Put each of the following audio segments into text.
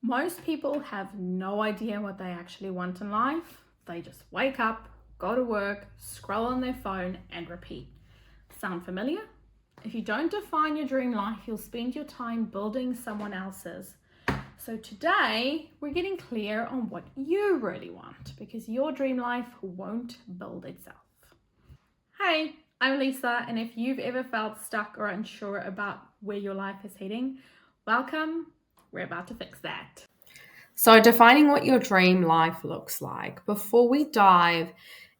Most people have no idea what they actually want in life. They just wake up, go to work, scroll on their phone, and repeat. Sound familiar? If you don't define your dream life, you'll spend your time building someone else's. So today, we're getting clear on what you really want because your dream life won't build itself. Hey, I'm Lisa, and if you've ever felt stuck or unsure about where your life is heading, welcome. We're about to fix that. So, defining what your dream life looks like. Before we dive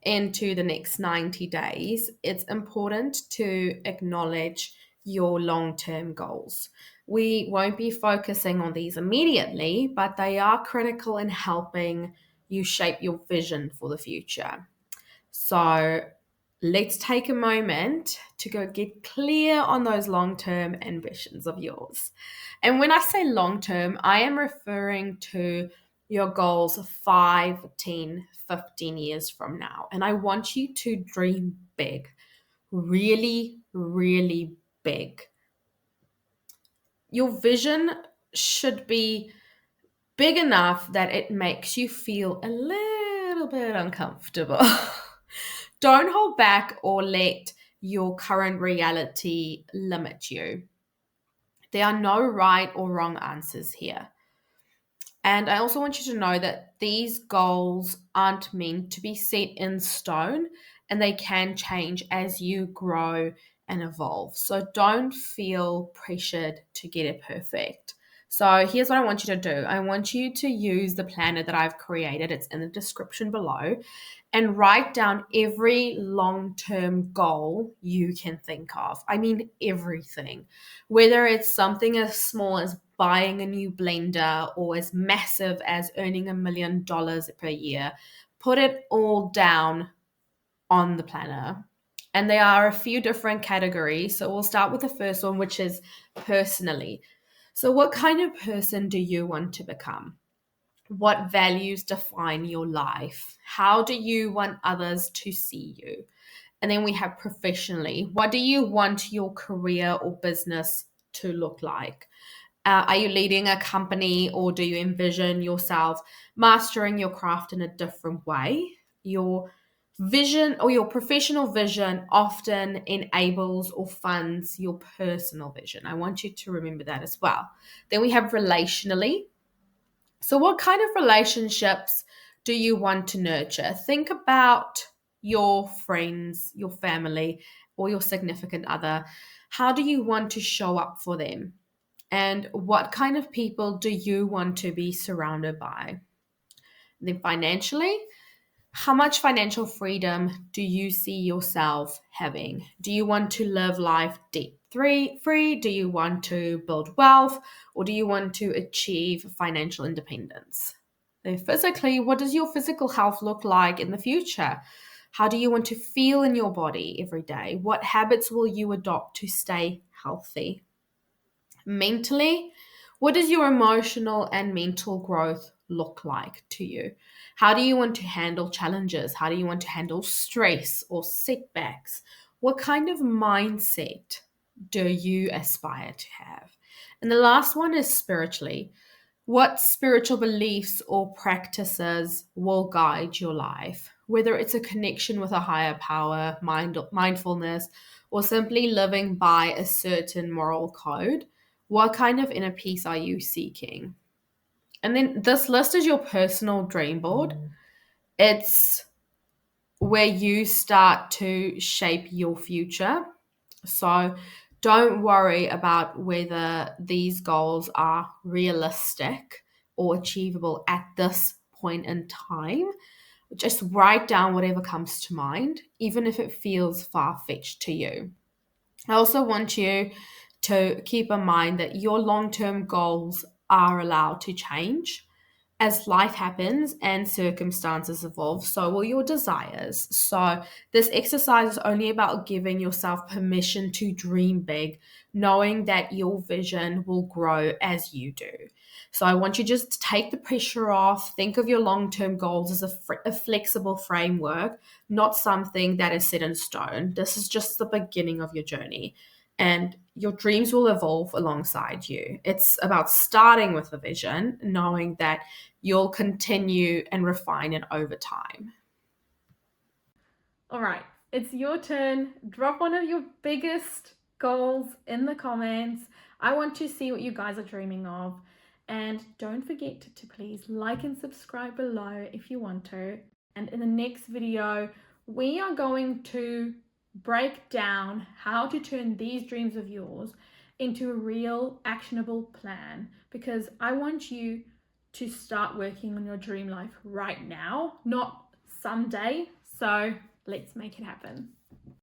into the next 90 days, it's important to acknowledge your long term goals. We won't be focusing on these immediately, but they are critical in helping you shape your vision for the future. So, let's take a moment to go get clear on those long term ambitions of yours. And when I say long term, I am referring to your goals 5, 10, 15 years from now. And I want you to dream big, really, really big. Your vision should be big enough that it makes you feel a little bit uncomfortable. Don't hold back or let your current reality limit you. There are no right or wrong answers here. And I also want you to know that these goals aren't meant to be set in stone and they can change as you grow and evolve. So don't feel pressured to get it perfect. So here's what I want you to do. I want you to use the planner that I've created. It's in the description below and write down every long-term goal you can think of. I mean, everything. Whether it's something as small as buying a new blender or as massive as earning $1 million per year, put it all down on the planner. And there are a few different categories. So we'll start with the first one, which is personally. So, what kind of person do you want to become? What values define your life? How do you want others to see you? And then we have professionally. What do you want your career or business to look like? Are you leading a company or do you envision yourself mastering your craft in a different way? Your vision or your professional vision often enables or funds your personal vision. I want you to remember that as well. Then we have relationally. So, what kind of relationships do you want to nurture? Think about your friends, your family, or your significant other. How do you want to show up for them? And what kind of people do you want to be surrounded by? Then, financially, how much financial freedom do you see yourself having? Do you want to live life debt free? Do you want to build wealth? Or do you want to achieve financial independence? Then physically, what does your physical health look like in the future? How do you want to feel in your body every day? What habits will you adopt to stay healthy? Mentally, what does your emotional and mental growth look like to you? How do you want to handle challenges? How do you want to handle stress or setbacks? What kind of mindset do you aspire to have? And the last one is spiritually. What spiritual beliefs or practices will guide your life? Whether it's a connection with a higher power, mindfulness, or simply living by a certain moral code, what kind of inner peace are you seeking? And then this list is your personal dream board. It's where you start to shape your future. So don't worry about whether these goals are realistic or achievable at this point in time. Just write down whatever comes to mind, even if it feels far fetched to you. I also want you to keep in mind that your long term goals are allowed to change. As life happens and circumstances evolve, so will your desires. So, this exercise is only about giving yourself permission to dream big, knowing that your vision will grow as you do. So, I want you just to take the pressure off. Think of your long term goals as a flexible framework, not something that is set in stone. This is just the beginning of your journey. and your dreams will evolve alongside you. It's about starting with a vision, knowing that you'll continue and refine it over time. All right, it's your turn. Drop one of your biggest goals in the comments. I want to see what you guys are dreaming of. And don't forget to please like and subscribe below if you want to. And in the next video, we are going to break down how to turn these dreams of yours into a real actionable plan, because I want you to start working on your dream life right now, not someday. So let's make it happen.